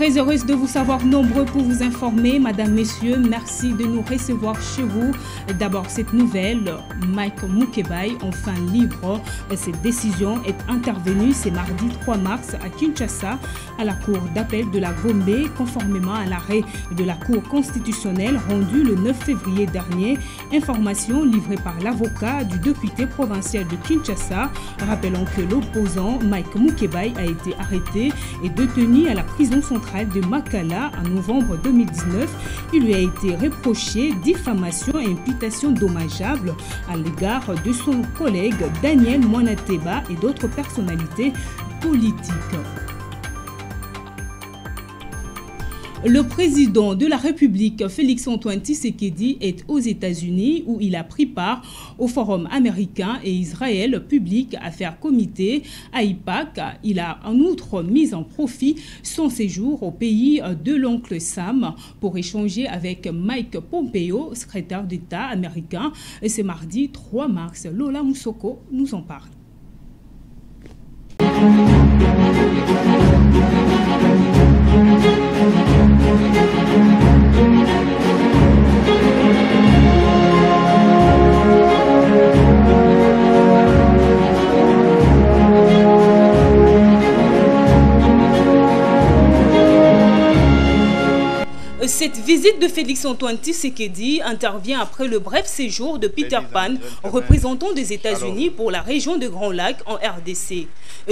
Très heureuse de vous savoir nombreux pour vous informer. Madame, Messieurs, merci de nous recevoir chez vous. D'abord, cette nouvelle, Mike Mukebai, enfin libre. Cette décision est intervenue ce mardi 3 mars à Kinshasa, à la Cour d'appel de la Gombe, conformément à l'arrêt de la Cour constitutionnelle rendu le 9 février dernier. Information livrée par l'avocat du député provincial de Kinshasa. Rappelons que l'opposant Mike Mukebai a été arrêté et détenu à la prison centrale de Makala en novembre 2019. Il lui a été reproché diffamation et imputation dommageable à l'égard de son collègue Daniel Mwanateba et d'autres personnalités politiques. Le président de la République, Félix-Antoine Tshisekedi, est aux États-Unis où il a pris part au Forum américain et Israël Public Affaires Comité, AIPAC. Il a en outre mis en profit son séjour au pays de l'oncle Sam pour échanger avec Mike Pompeo, secrétaire d'État américain. Ce mardi 3 mars, Lola Moussoko nous en parle. Cette visite de Félix-Antoine Tshisekedi intervient après le bref séjour de Peter Pan, représentant des États-Unis pour la région de Grand Lac en RDC.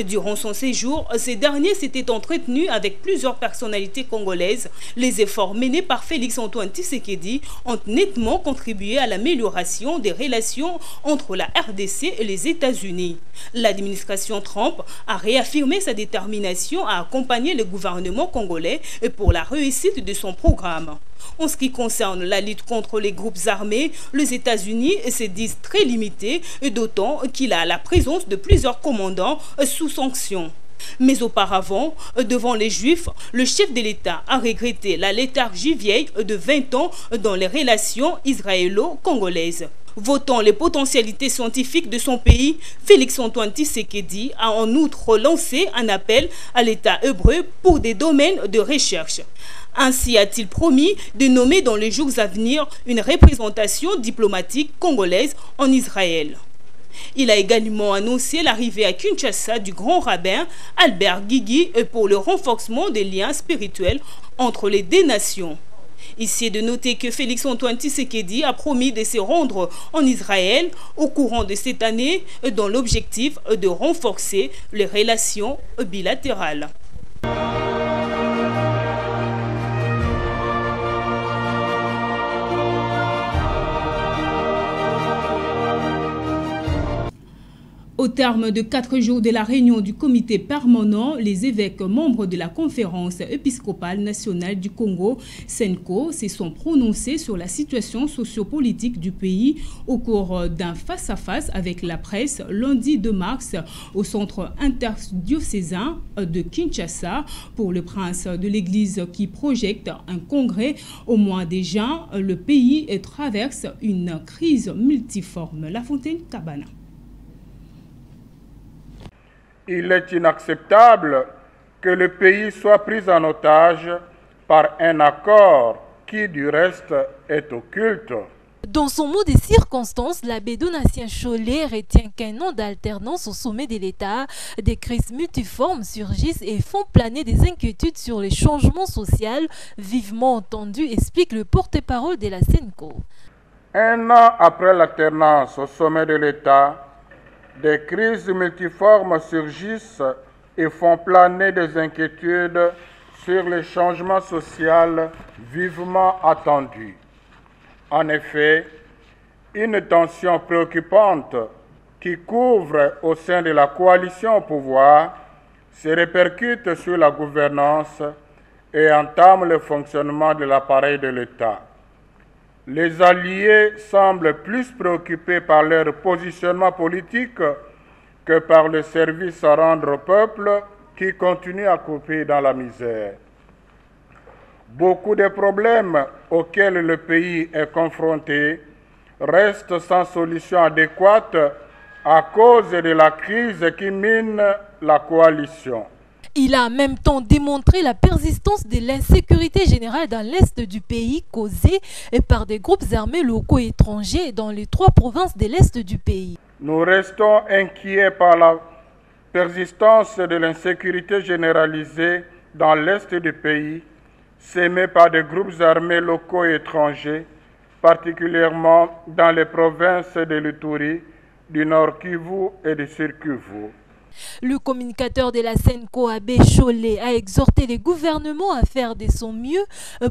Durant son séjour, ces derniers s'étaient entretenus avec plusieurs personnalités congolaises. Les efforts menés par Félix-Antoine Tshisekedi ont nettement contribué à l'amélioration des relations entre la RDC et les États-Unis. L'administration Trump a réaffirmé sa détermination à accompagner le gouvernement congolais pour la réussite de son programme. En ce qui concerne la lutte contre les groupes armés, les États-Unis se disent très limités, d'autant qu'il a la présence de plusieurs commandants sous sanction. Mais auparavant, devant les Juifs, le chef de l'État a regretté la léthargie vieille de 20 ans dans les relations israélo-congolaises. Votant les potentialités scientifiques de son pays, Félix-Antoine Tshisekedi a en outre lancé un appel à l'État hébreu pour des domaines de recherche. Ainsi a-t-il promis de nommer dans les jours à venir une représentation diplomatique congolaise en Israël. Il a également annoncé l'arrivée à Kinshasa du grand rabbin Albert Guigui pour le renforcement des liens spirituels entre les deux nations. Ici est de noter que Félix-Antoine Tshisekedi a promis de se rendre en Israël au courant de cette année dans l'objectif de renforcer les relations bilatérales. Au terme de 4 jours de la réunion du comité permanent, les évêques membres de la conférence épiscopale nationale du Congo, SENCO, se sont prononcés sur la situation sociopolitique du pays au cours d'un face-à-face avec la presse lundi 2 mars au centre interdiocésain de Kinshasa pour le prince de l'Église qui projette un congrès au mois de juin. Le pays traverse une crise multiforme. La Fontaine Cabana. Il est inacceptable que le pays soit pris en otage par un accord qui, du reste, est occulte. Dans son mot des circonstances, l'abbé Donatien Cholet retient qu'un an d'alternance au sommet de l'État, des crises multiformes surgissent et font planer des inquiétudes sur les changements sociaux vivement entendus, explique le porte-parole de la SENCO. Un an après l'alternance au sommet de l'État, des crises multiformes surgissent et font planer des inquiétudes sur les changements sociaux vivement attendus. En effet, une tension préoccupante qui couvre au sein de la coalition au pouvoir se répercute sur la gouvernance et entame le fonctionnement de l'appareil de l'État. Les alliés semblent plus préoccupés par leur positionnement politique que par le service à rendre au peuple qui continue à couper dans la misère. Beaucoup de problèmes auxquels le pays est confronté restent sans solution adéquate à cause de la crise qui mine la coalition. Il a en même temps démontré la persistance de l'insécurité générale dans l'est du pays causée par des groupes armés locaux et étrangers dans les 3 provinces de l'est du pays. Nous restons inquiets par la persistance de l'insécurité généralisée dans l'est du pays, sémée par des groupes armés locaux et étrangers, particulièrement dans les provinces de l'Ituri, du Nord Kivu et du Sud Kivu. Le communicateur de la SENCO, Abbé Chollet, a exhorté les gouvernements à faire de son mieux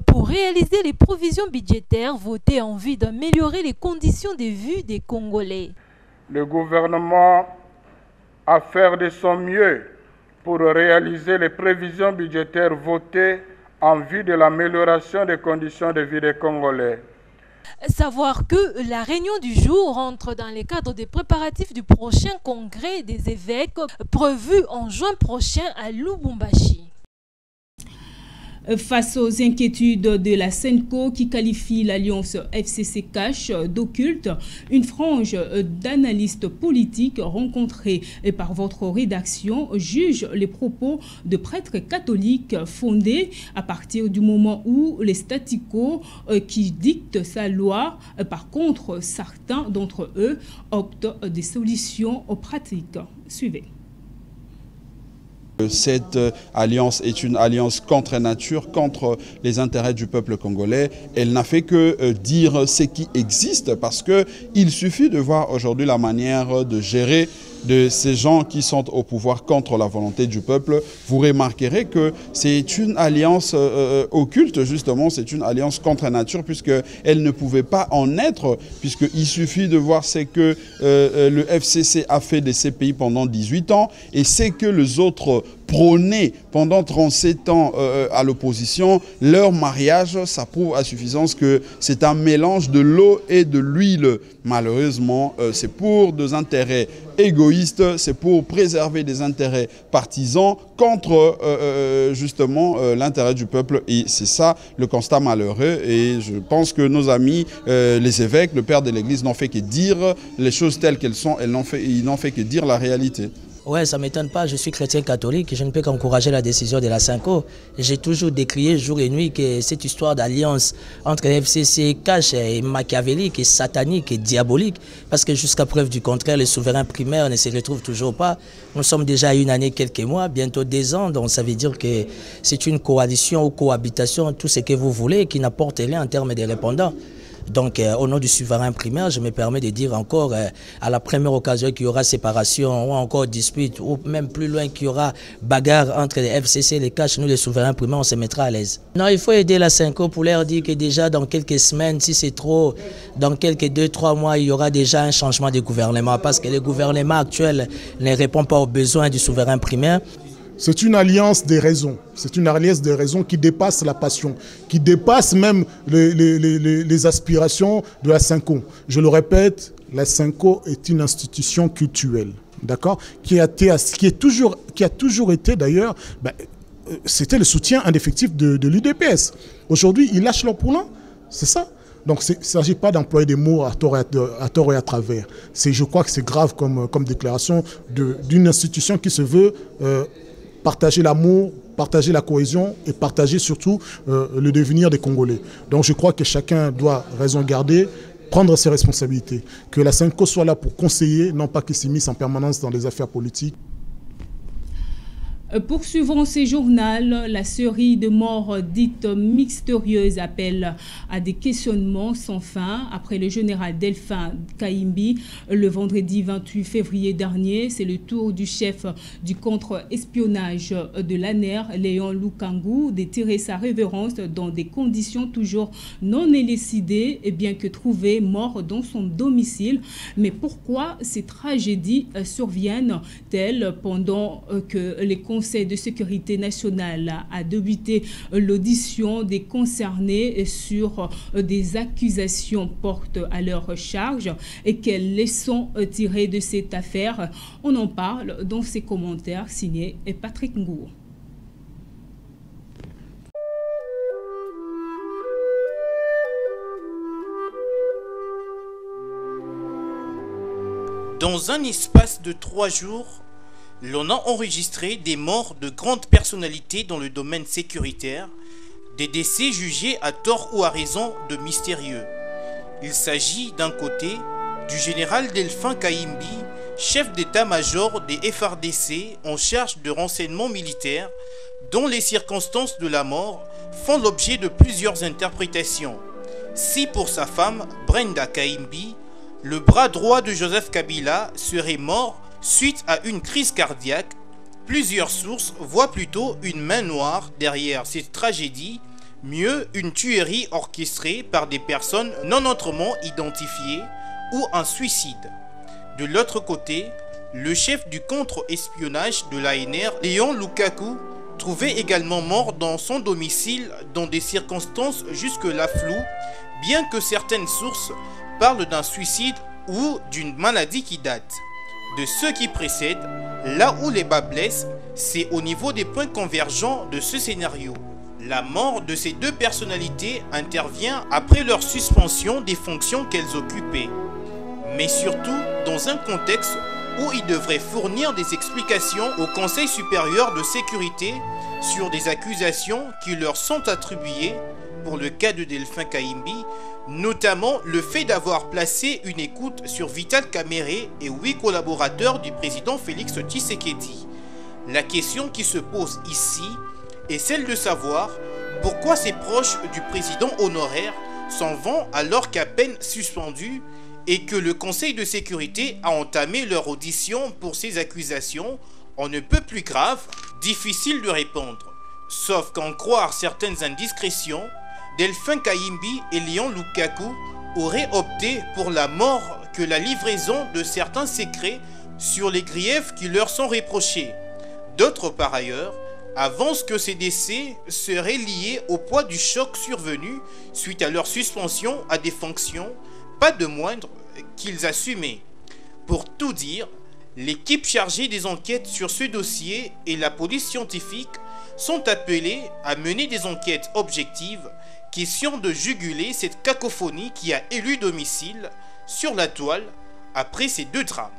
pour réaliser les provisions budgétaires votées en vue d'améliorer les conditions de vie des Congolais. Le gouvernement a fait de son mieux pour réaliser les prévisions budgétaires votées en vue de l'amélioration des conditions de vie des Congolais. Savoir que la réunion du jour entre dans le cadre des préparatifs du prochain congrès des évêques prévu en juin prochain à Lubumbashi. Face aux inquiétudes de la SENCO qui qualifie l'alliance FCC-Cash d'occulte, une frange d'analystes politiques rencontrés par votre rédaction juge les propos de prêtres catholiques fondés à partir du moment où les statu quo qui dictent sa loi. Par contre, certains d'entre eux optent des solutions pratiques. Suivez. Cette alliance est une alliance contre nature, contre les intérêts du peuple congolais. Elle n'a fait que dire ce qui existe parce qu'il suffit de voir aujourd'hui la manière de gérer de ces gens qui sont au pouvoir contre la volonté du peuple. Vous remarquerez que c'est une alliance occulte, justement, c'est une alliance contre nature puisqu'elle ne pouvait pas en être, puisqu'il suffit de voir ce que le FCC a fait de ces pays pendant 18 ans et c'est que les autres prônaient pendant 37 ans à l'opposition. Leur mariage, ça prouve à suffisance que c'est un mélange de l'eau et de l'huile. Malheureusement, c'est pour des intérêts égoïstes, c'est pour préserver des intérêts partisans contre justement l'intérêt du peuple. Et c'est ça le constat malheureux. Et je pense que nos amis, les évêques, le père de l'Église, n'ont fait que dire les choses telles qu'elles sont, ils n'ont fait que dire la réalité. Ouais, ça ne m'étonne pas, je suis chrétien catholique, je ne peux qu'encourager la décision de la SENCO. J'ai toujours décrié jour et nuit que cette histoire d'alliance entre FCC, Cash est machiavélique, et satanique et diabolique, parce que jusqu'à preuve du contraire, les souverains primaires ne se retrouvent toujours pas. Nous sommes déjà à 1 année, quelques mois, bientôt 2 ans, donc ça veut dire que c'est une coalition ou cohabitation, tout ce que vous voulez, qui n'apporte rien en termes de répondants. Donc, au nom du souverain primaire, je me permets de dire encore, à la première occasion qu'il y aura séparation ou encore dispute, ou même plus loin qu'il y aura bagarre entre les FCC et les Cash, nous les souverains primaires, on se mettra à l'aise. Non, il faut aider la SENCO pour leur dire que déjà dans quelques semaines, si c'est trop, dans quelques 2-3 mois, il y aura déjà un changement de gouvernement, parce que le gouvernement actuel ne répond pas aux besoins du souverain primaire. C'est une alliance des raisons. C'est une alliance des raisons qui dépasse la passion, qui dépasse même les aspirations de la SENCO. Je le répète, la SENCO est une institution cultuelle, d'accord, qui a toujours été d'ailleurs, c'était le soutien indéfectible de l'UDPS. Aujourd'hui, ils lâchent leur poulain, c'est ça. Donc il ne s'agit pas d'employer des mots à tort et à travers. Je crois que c'est grave comme déclaration d'une institution qui se veut partager l'amour, partager la cohésion et partager surtout le devenir des Congolais. Donc je crois que chacun doit raison garder, prendre ses responsabilités. Que la SENCO soit là pour conseiller, non pas qu'il s'immisce en permanence dans les affaires politiques. Poursuivant ces journaux, la série de morts dites mystérieuses appelle à des questionnements sans fin. Après le général Delphin Kaimbi, le vendredi 28 février dernier, c'est le tour du chef du contre-espionnage de l'ANER, Léon Lukangu, de tirer sa révérence dans des conditions toujours non élucidées, et bien que trouvé mort dans son domicile. Mais pourquoi ces tragédies surviennent-elles pendant que les Conseil de sécurité nationale a débuté l'audition des concernés sur des accusations portent à leur charge et quelles leçons tirer de cette affaire? On en parle dans ces commentaires signés Patrick Ngour. Dans un espace de 3 jours, l'on a enregistré des morts de grandes personnalités dans le domaine sécuritaire, des décès jugés à tort ou à raison de mystérieux. Il s'agit d'un côté du général Delphin Kayimbi, chef d'état-major des FARDC en charge de renseignement militaire, dont les circonstances de la mort font l'objet de plusieurs interprétations. Si pour sa femme, Brenda Kayimbi, le bras droit de Joseph Kabila serait mort suite à une crise cardiaque, plusieurs sources voient plutôt une main noire derrière cette tragédie, mieux une tuerie orchestrée par des personnes non autrement identifiées ou un suicide. De l'autre côté, le chef du contre-espionnage de l'ANR, Léon Lukaku, trouvé également mort dans son domicile dans des circonstances jusque-là floues, bien que certaines sources parlent d'un suicide ou d'une maladie qui date. De ceux qui précèdent, là où les bas blessent, c'est au niveau des points convergents de ce scénario. La mort de ces deux personnalités intervient après leur suspension des fonctions qu'elles occupaient, mais surtout dans un contexte où ils devraient fournir des explications au Conseil supérieur de sécurité sur des accusations qui leur sont attribuées pour le cas de Delphin Kayimbi, notamment le fait d'avoir placé une écoute sur Vital Kamerhe et 8 collaborateurs du président Félix Tshisekedi. La question qui se pose ici est celle de savoir pourquoi ces proches du président honoraire s'en vont alors qu'à peine suspendus et que le Conseil de sécurité a entamé leur audition pour ces accusations. On ne peut plus grave, difficile de répondre. Sauf qu'en croire certaines indiscrétions, Delphin Kayimbi et Léon Lukaku auraient opté pour la mort que la livraison de certains secrets sur les griefs qui leur sont reprochés. D'autres, par ailleurs, avancent que ces décès seraient liés au poids du choc survenu suite à leur suspension à des fonctions, pas de moindre, qu'ils assumaient. Pour tout dire, l'équipe chargée des enquêtes sur ce dossier et la police scientifique sont appelés à mener des enquêtes objectives, question de juguler cette cacophonie qui a élu domicile sur la toile après ces deux drames.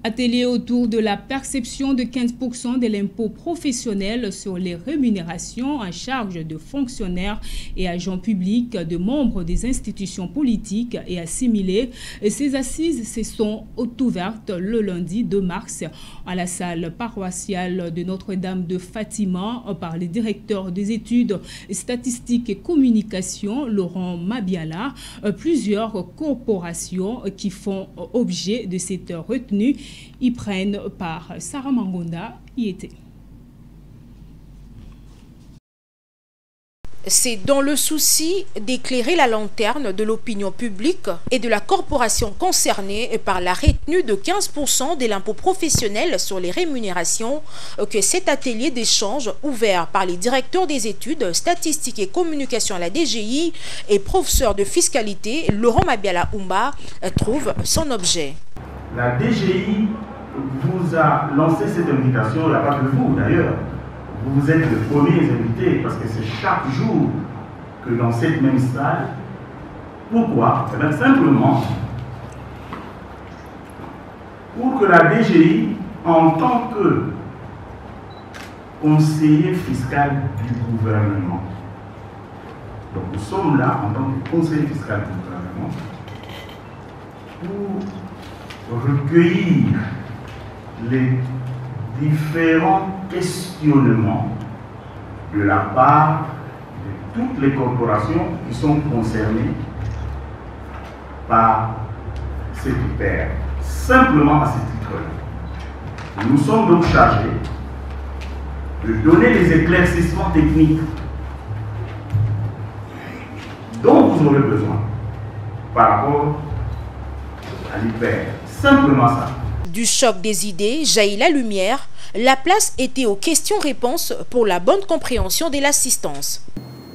Atelier autour de la perception de 15% de l'impôt professionnel sur les rémunérations en charge de fonctionnaires et agents publics, de membres des institutions politiques et assimilés. Ces assises se sont ouvertes le lundi 2 mars à la salle paroissiale de Notre-Dame de Fatima par le directeur des études statistiques et communication, Laurent Mabiala. Plusieurs corporations qui font objet de cette retenue y prennent par. Sarah Mangonda y était. C'est dans le souci d'éclairer la lanterne de l'opinion publique et de la corporation concernée par la retenue de 15% de l'impôt professionnel sur les rémunérations que cet atelier d'échange ouvert par les directeurs des études statistiques et communication à la DGI et professeur de fiscalité Laurent Mabiala Oumba trouve son objet. La DGI vous a lancé cette invitation, il n'y a pas que vous d'ailleurs. Vous êtes les premiers invités parce que c'est chaque jour que dans cette même salle. Pourquoi? Simplement pour que la DGI, en tant que conseiller fiscal du gouvernement, donc nous sommes là en tant que conseiller fiscal du gouvernement, pour recueillir les différents questionnements de la part de toutes les corporations qui sont concernées par cette IPR. Simplement à ce titre-là. Nous sommes donc chargés de donner les éclaircissements techniques dont vous aurez besoin par rapport à l'IPR. Simplement ça. Du choc des idées jaillit la lumière. La place était aux questions-réponses pour la bonne compréhension de l'assistance.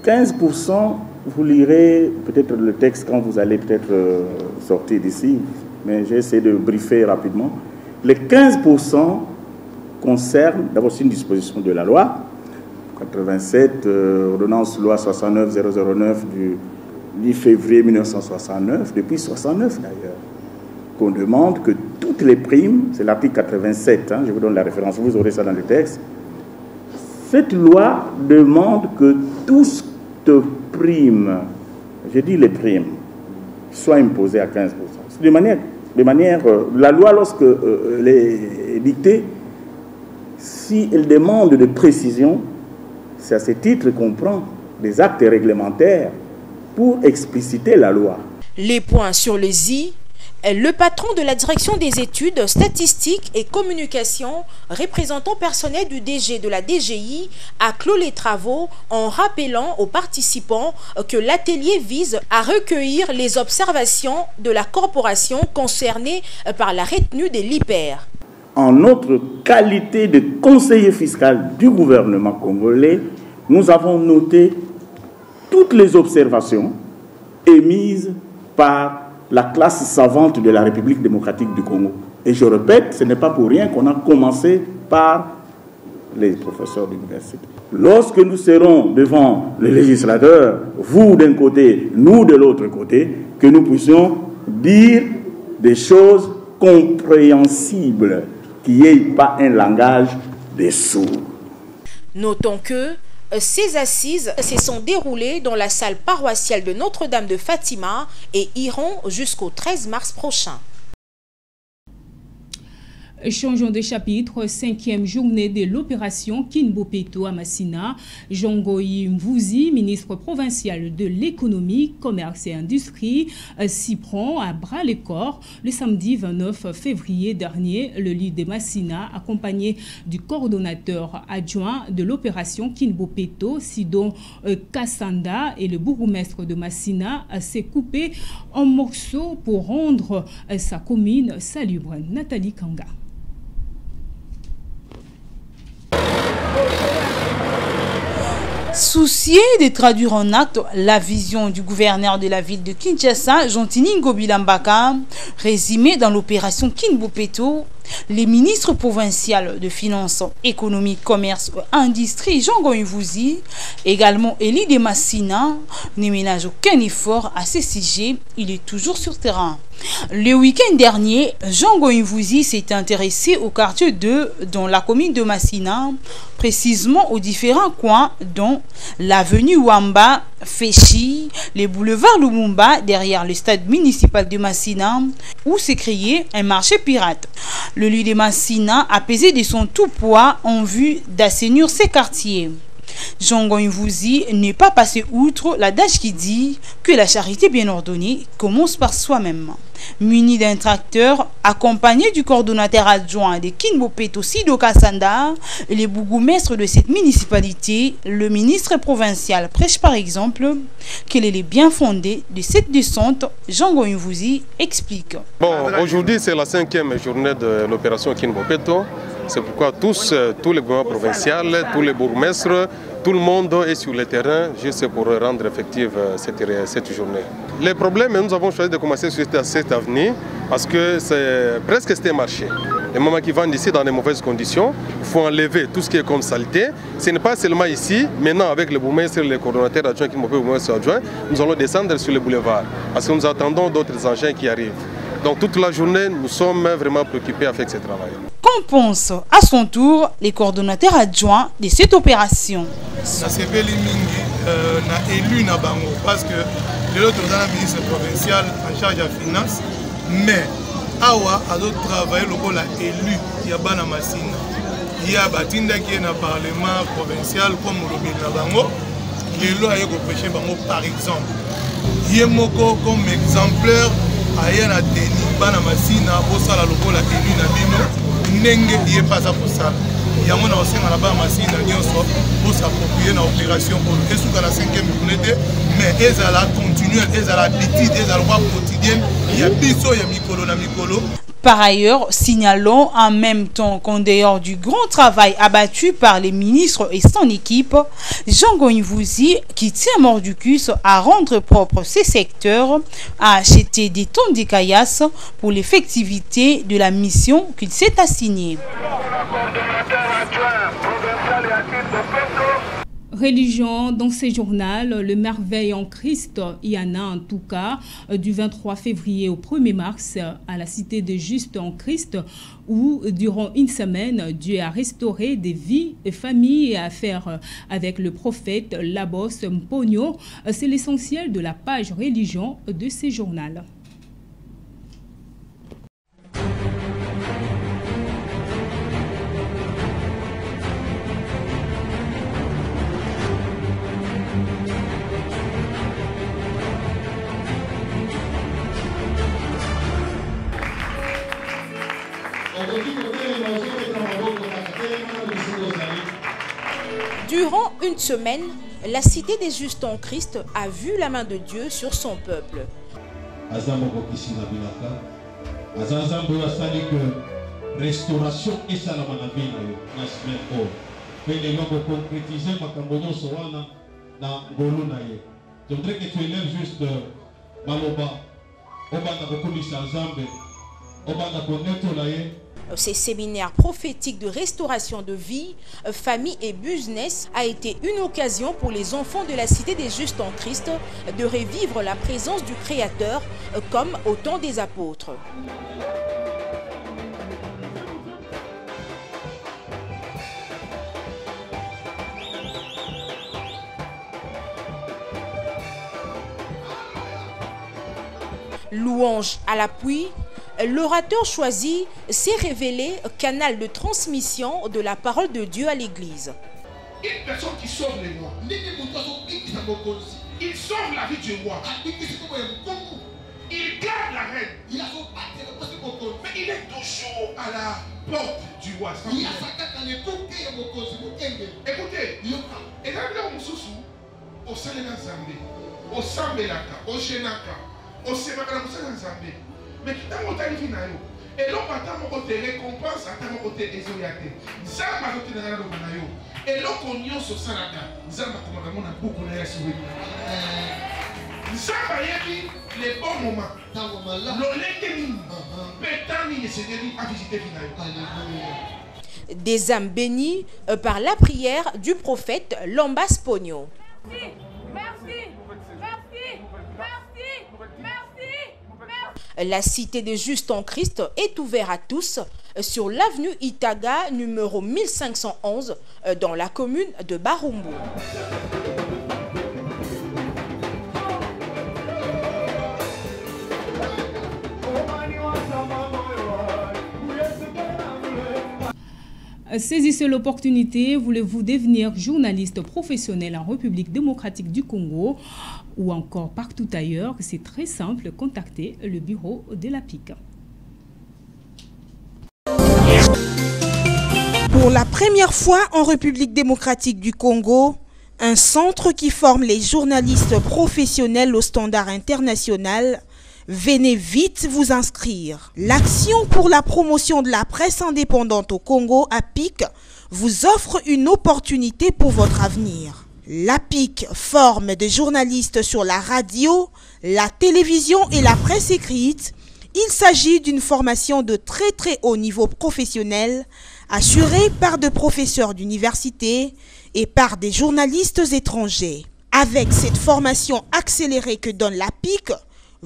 15%, vous lirez peut-être le texte quand vous allez peut-être sortir d'ici, mais j'ai essayé de briefer rapidement. Les 15% concernent, d'abord c'est une disposition de la loi, 87, ordonnance loi 69-009 du 10 février 1969, depuis 69 d'ailleurs, qu'on demande que toutes les primes, c'est l'article 87, je vous donne la référence, vous aurez ça dans le texte, cette loi demande que toutes primes, je dis les primes, soient imposées à 15%. De manière, la loi, lorsque elle est dictée, si elle demande de précision, c'est à ce titre qu'on prend des actes réglementaires pour expliciter la loi. Les points sur les i. Le patron de la direction des études, statistiques et communications, représentant personnel du DG de la DGI, a clos les travaux en rappelant aux participants que l'atelier vise à recueillir les observations de la corporation concernée par la retenue de l'IPER. En notre qualité de conseiller fiscal du gouvernement congolais, nous avons noté toutes les observations émises par la classe savante de la République démocratique du Congo. Et je répète, ce n'est pas pour rien qu'on a commencé par les professeurs d'université. Lorsque nous serons devant les législateurs, vous d'un côté, nous de l'autre côté, que nous puissions dire des choses compréhensibles, qu'il n'y ait pas un langage des sourds. Notons que ces assises se sont déroulées dans la salle paroissiale de Notre-Dame de Fatima et iront jusqu'au 13 mars prochain. Changeons de chapitre, 5e journée de l'opération Kinbopeto à Massina. Jean-Goy Mvouzi, ministre provincial de l'économie, commerce et industrie, s'y prend à bras le corps le samedi 29 février dernier. Le leader de Massina, accompagné du coordonnateur adjoint de l'opération Kinbopeto, Sidon Kassanda, et le bourgmestre de Massina, s'est coupé en morceaux pour rendre sa commune salubre. Nathalie Kanga. Soucié de traduire en acte la vision du gouverneur de la ville de Kinshasa, Jontini Ngobilambaka, résumé dans l'opération Kinbopeto, les ministres provinciaux de finances, économie, commerce et industrie, Jean-Goy Mvouzi, également Elie de Massina, ne ménage aucun effort à ce sujet, il est toujours sur terrain. Le week-end dernier, Jean-Goy Mvouzi s'est intéressé au quartier 2 dans la commune de Massina, précisément aux différents coins dont l'avenue Wamba, Féchi, les boulevards Lumumba derrière le stade municipal de Massina où s'est créé un marché pirate. Le lieu de Massina a pesé de son tout poids en vue d'assainir ses quartiers. Jean-Goy Mvouzi n'est pas passé outre l'adage qui dit que la charité bien ordonnée commence par soi-même. Muni d'un tracteur, accompagné du coordonnateur adjoint de Kinbopeto Sido Kassanda et les bourgmestres de cette municipalité, le ministre provincial prêche par exemple qu'il est bien fondé de cette descente. Jean-Goy Mvouzi explique. Bon, aujourd'hui c'est la 5e journée de l'opération Kinbopeto. C'est pourquoi tous les gouvernements provinciaux, tous les bourgmestres, tout le monde est sur le terrain juste pour rendre effective cette journée. Les problèmes, nous avons choisi de commencer sur cette avenue parce que c'est presque un marché. Les mamans qui vendent ici dans de mauvaises conditions, il faut enlever tout ce qui est comme saleté. Ce n'est pas seulement ici, maintenant avec le bourgmestre et les coordonnateurs adjoints qui m'ont fait adjoint, nous allons descendre sur les boulevards parce que nous attendons d'autres engins qui arrivent. Donc toute la journée, nous sommes vraiment préoccupés avec ce travail. Qu'en pensent à son tour les coordonnateurs adjoints de cette opération? Ça s'est fait élu parce que l'autre ministre provincial en charge de la finance, mais Awa a d'autres travail local élu, il y a Bana Massina. Il y a Batinda qui est dans le Parlement provincial comme le Bango, les lois ont prêché par exemple. Il y a comme exemplaire. Aya na Denis bana Massina bosala lokola élu na bino ndenge ye pasa posala yango na osenga na bana Massina nyonso s'approprier na opération esuka na 5e journée mais ezala continuelle ezala habitude ezala loi quotidienne ya biso ya mikolo na mikolo. Par ailleurs, signalons en même temps qu'en dehors du grand travail abattu par les ministres et son équipe, Jean-Goy Mvouzi, qui tient Mordicus à rendre propre ces secteurs, a acheté des tonnes de caillasses pour l'effectivité de la mission qu'il s'est assignée. Religion, dans ce journal, le merveille en Christ, il y en a en tout cas, du 23 février au 1er mars, à la cité de Juste en Christ, où durant une semaine, Dieu a restauré des vies, des familles et affaires avec le prophète Labos Mpogno. C'est l'essentiel de la page religion de ce journal. Durant une semaine, la cité des Justes en Christ a vu la main de Dieu sur son peuple. Restauration et je voudrais que tu élèves juste Maloba, Ces séminaires prophétiques de restauration de vie, famille et business a été une occasion pour les enfants de la cité des Justes en Christ de revivre la présence du Créateur comme au temps des apôtres. Louange à l'appui, l'orateur choisi s'est révélé canal de transmission de la parole de Dieu à l'Église. Une personne qui sauve les rois, il sauve la vie du roi, il garde la reine, mais il est toujours à la porte du roi. Écoutez, et là, au Salena Zambé, au Sambelaka, au Genaka, au Semakala Zambé, mais qui t'a monté et l'homme attend mon côté récompense, attend mon côté désolé. Zamba côté de la Romanayo. Et l'homme qu'on y a sur Salada, Zamba comme on a beaucoup de souris. Zamba yebi les bons moments. L'olekeni, pétani et c'est à visiter Finayo. Des âmes bénies par la prière du prophète Labos Mpogno. La cité des Justes en Christ est ouverte à tous sur l'avenue Itaga numéro 1511 dans la commune de Barumbu. Saisissez l'opportunité, voulez-vous devenir journaliste professionnel en République démocratique du Congo ou encore partout ailleurs? C'est très simple, contactez le bureau de l'APIC. Pour la première fois en République démocratique du Congo, un centre qui forme les journalistes professionnels au standard international. Venez vite vous inscrire. L'Action pour la promotion de la presse indépendante au Congo, APIC, vous offre une opportunité pour votre avenir. L'APIC forme des journalistes sur la radio, la télévision et la presse écrite. Il s'agit d'une formation de très haut niveau professionnel, assurée par des professeurs d'université et par des journalistes étrangers. Avec cette formation accélérée que donne l'APIC,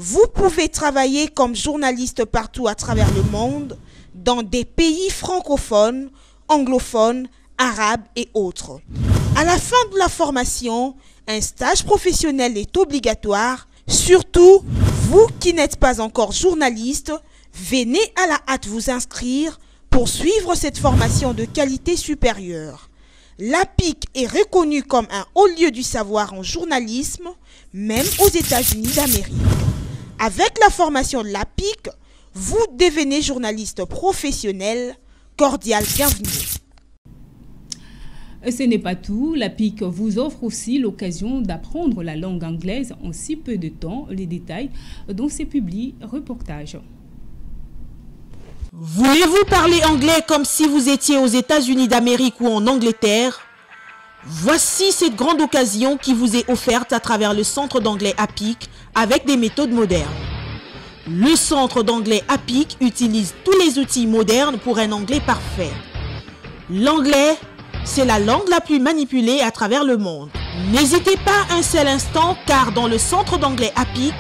vous pouvez travailler comme journaliste partout à travers le monde, dans des pays francophones, anglophones, arabes et autres. À la fin de la formation, un stage professionnel est obligatoire. Surtout, vous qui n'êtes pas encore journaliste, venez à la hâte vous inscrire pour suivre cette formation de qualité supérieure. L'APIC est reconnu comme un haut lieu du savoir en journalisme, même aux États-Unis d'Amérique. Avec la formation de l'APIC, vous devenez journaliste professionnel. Cordial bienvenue. Ce n'est pas tout, l'APIC vous offre aussi l'occasion d'apprendre la langue anglaise en si peu de temps. Les détails dans ces publi-reportages. Voulez-vous parler anglais comme si vous étiez aux États-Unis d'Amérique ou en Angleterre? Voici cette grande occasion qui vous est offerte à travers le centre d'anglais APIC avec des méthodes modernes. Le centre d'anglais APIC utilise tous les outils modernes pour un anglais parfait. L'anglais, c'est la langue la plus manipulée à travers le monde. N'hésitez pas un seul instant car dans le centre d'anglais APIC,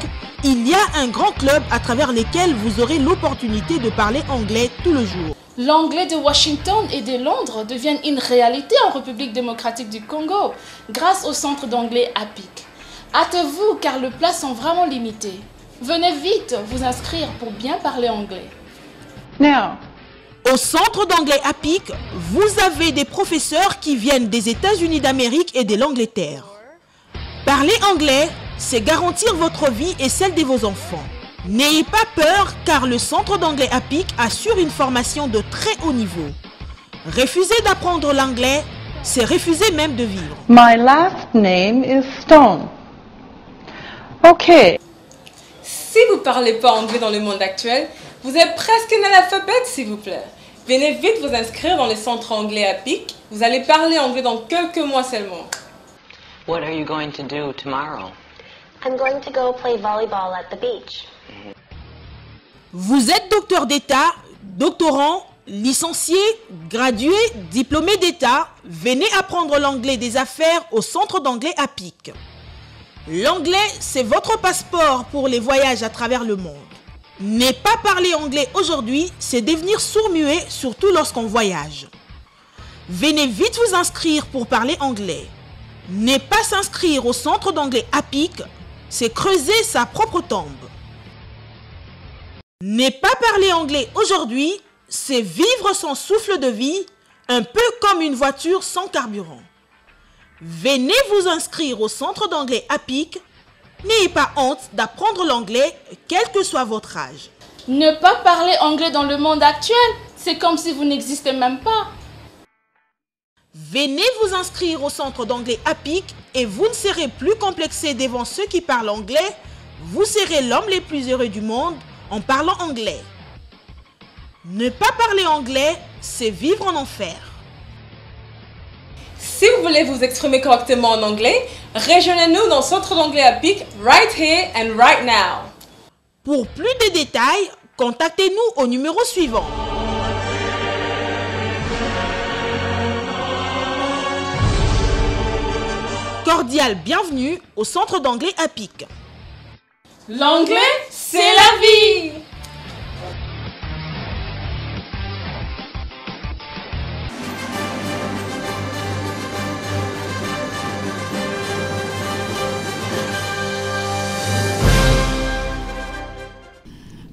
il y a un grand club à travers lequel vous aurez l'opportunité de parler anglais tout le jour. L'anglais de Washington et de Londres devient une réalité en République démocratique du Congo grâce au centre d'anglais APIC. Hâtez-vous car les places sont vraiment limitées. Venez vite vous inscrire pour bien parler anglais. Au centre d'anglais APIC, vous avez des professeurs qui viennent des États-Unis d'Amérique et de l'Angleterre. Parler anglais, c'est garantir votre vie et celle de vos enfants. N'ayez pas peur car le centre d'anglais APIC assure une formation de très haut niveau. Refuser d'apprendre l'anglais, c'est refuser même de vivre. My last name is Stone. Ok. Si vous ne parlez pas anglais dans le monde actuel, vous êtes presque analphabète, s'il vous plaît. Venez vite vous inscrire dans le centre anglais APIC. Vous allez parler anglais dans quelques mois seulement. What are you going to do tomorrow? I'm going to go play volleyball at the beach. Vous êtes docteur d'État, doctorant, licencié, gradué, diplômé d'État. Venez apprendre l'anglais des affaires au centre d'anglais APIC. L'anglais, c'est votre passeport pour les voyages à travers le monde. Ne pas parler anglais aujourd'hui, c'est devenir sourd-muet, surtout lorsqu'on voyage. Venez vite vous inscrire pour parler anglais. Ne pas s'inscrire au centre d'anglais APIC, c'est creuser sa propre tombe. Ne pas parler anglais aujourd'hui, c'est vivre son souffle de vie, un peu comme une voiture sans carburant. Venez vous inscrire au centre d'anglais APIC. N'ayez pas honte d'apprendre l'anglais, quel que soit votre âge. Ne pas parler anglais dans le monde actuel, c'est comme si vous n'existez même pas. Venez vous inscrire au centre d'anglais APIC et vous ne serez plus complexé devant ceux qui parlent anglais. Vous serez l'homme le plus heureux du monde en parlant anglais. Ne pas parler anglais, c'est vivre en enfer. Si vous voulez vous exprimer correctement en anglais, rejoignez-nous dans le centre d'anglais APIC right here and right now. Pour plus de détails, contactez-nous au numéro suivant. Cordial bienvenue au centre d'anglais APIC. L'anglais, c'est la vie!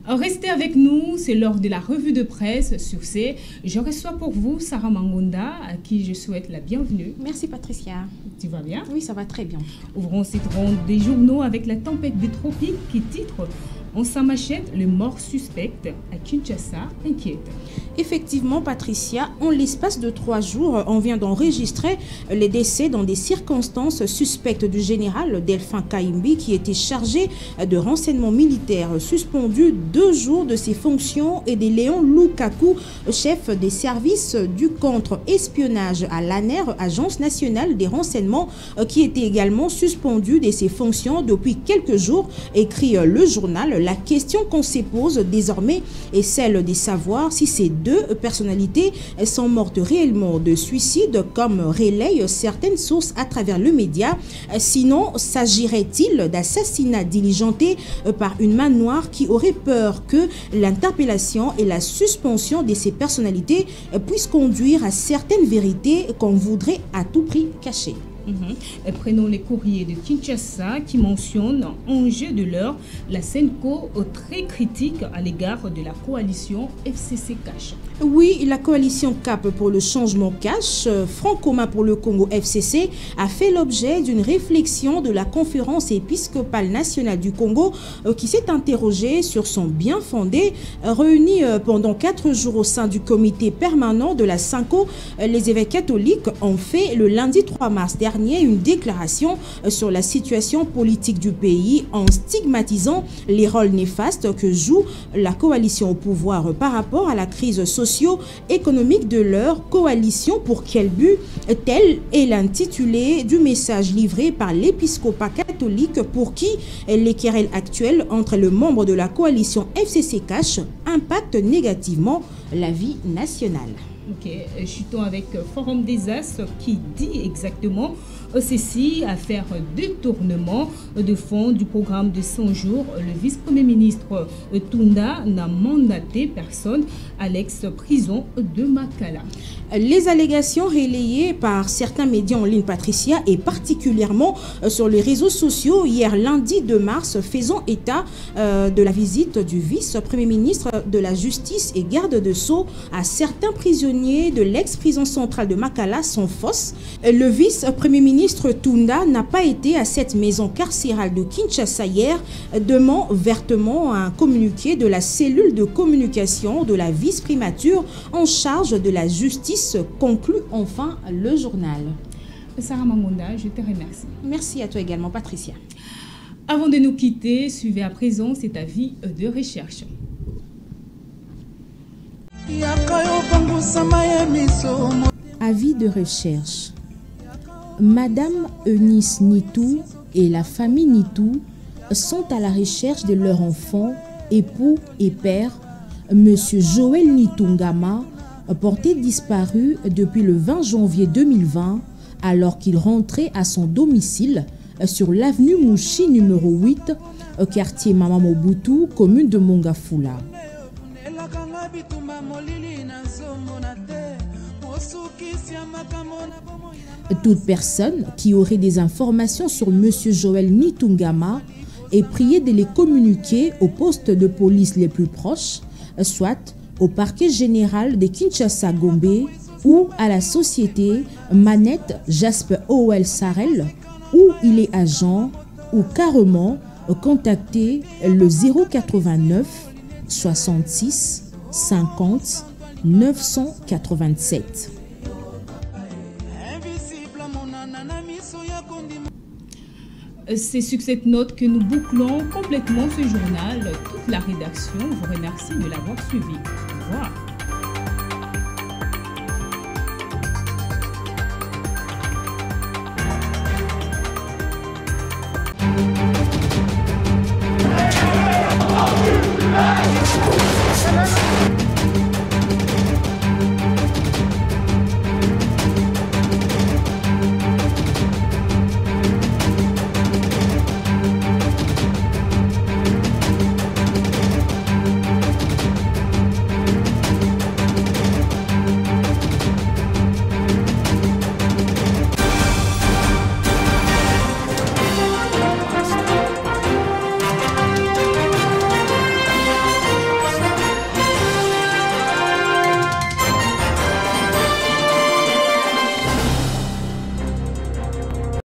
Restez avec nous, c'est l'heure de la revue de presse. Sur ce, je reçois pour vous Sarah Mangonda, à qui je souhaite la bienvenue. Merci Patricia. Tu vas bien? Oui, ça va très bien. Ouvrons cette ronde des journaux avec la tempête des tropiques qui titre « On s'en machette, le mort suspect à Kinshasa inquiète ». Effectivement, Patricia, en l'espace de 3 jours, on vient d'enregistrer les décès dans des circonstances suspectes du général Delphin Kaimbi qui était chargé de renseignement militaire, suspendu 2 jours de ses fonctions, et de Léon Lukaku, chef des services du contre-espionnage à l'ANER, Agence nationale des renseignements, qui était également suspendu de ses fonctions depuis quelques jours, écrit le journal. La question qu'on se pose désormais est celle de savoir si ces 2 personnalités sont mortes réellement de suicide, comme relayent certaines sources à travers le média. Sinon, s'agirait-il d'assassinat diligenté par une main noire qui aurait peur que l'interpellation et la suspension de ces personnalités puissent conduire à certaines vérités qu'on voudrait à tout prix cacher? Prenons les courriers de Kinshasa qui mentionnent en jeu de l'heure la Senco très critique à l'égard de la coalition FCC Cash. Oui, la coalition CAP pour le changement cash, Front commun pour le Congo FCC, a fait l'objet d'une réflexion de la conférence épiscopale nationale du Congo qui s'est interrogée sur son bien fondé. Réunis pendant 4 jours au sein du comité permanent de la Senco, les évêques catholiques ont fait le lundi 3 mars dernier une déclaration sur la situation politique du pays en stigmatisant les rôles néfastes que joue la coalition au pouvoir par rapport à la crise socio-économique de leur coalition. Pour quel but? Tel est l'intitulé du message livré par l'épiscopat catholique, pour qui les querelles actuelles entre les membres de la coalition FCC Cash impactent négativement la vie nationale. Ok, chutons avec Forum des As qui dit exactement ceci, affaire détournement de fonds du programme de 100 jours. Le vice-premier ministre Tunda n'a mandaté personne à l'ex-prison de Makala. Les allégations relayées par certains médias en ligne, Patricia, et particulièrement sur les réseaux sociaux hier lundi 2 mars, faisant état de la visite du vice-premier ministre de la Justice et garde de Sceaux à certains prisonniers de l'ex-prison centrale de Makala sont fausses. Le vice-premier ministre Tunda n'a pas été à cette maison carcérale de Kinshasa hier, demande vertement un communiqué de la cellule de communication de la vice-primature en charge de la justice, conclut enfin le journal. Sarah Mamonda, je te remercie. Merci à toi également, Patricia. Avant de nous quitter, suivez à présent cet avis de recherche. Avis de recherche. Madame Eunice Nitou et la famille Nitou sont à la recherche de leur enfant, époux et père, Monsieur Joël Nitungama, porté disparu depuis le 20 janvier 2020 alors qu'il rentrait à son domicile sur l'avenue Mouchi numéro 8, quartier Mama Mobutu, commune de Mongafula. Toute personne qui aurait des informations sur Monsieur Joël Nitungama est priée de les communiquer au poste de police les plus proches, soit au parquet général de Kinshasa Gombe ou à la société Manette Jasper Owel Sarel, où il est agent, ou carrément contacter le 089 66 50 987. C'est sur cette note que nous bouclons complètement ce journal. Toute la rédaction vous remercie de l'avoir suivi. Au revoir. Hey!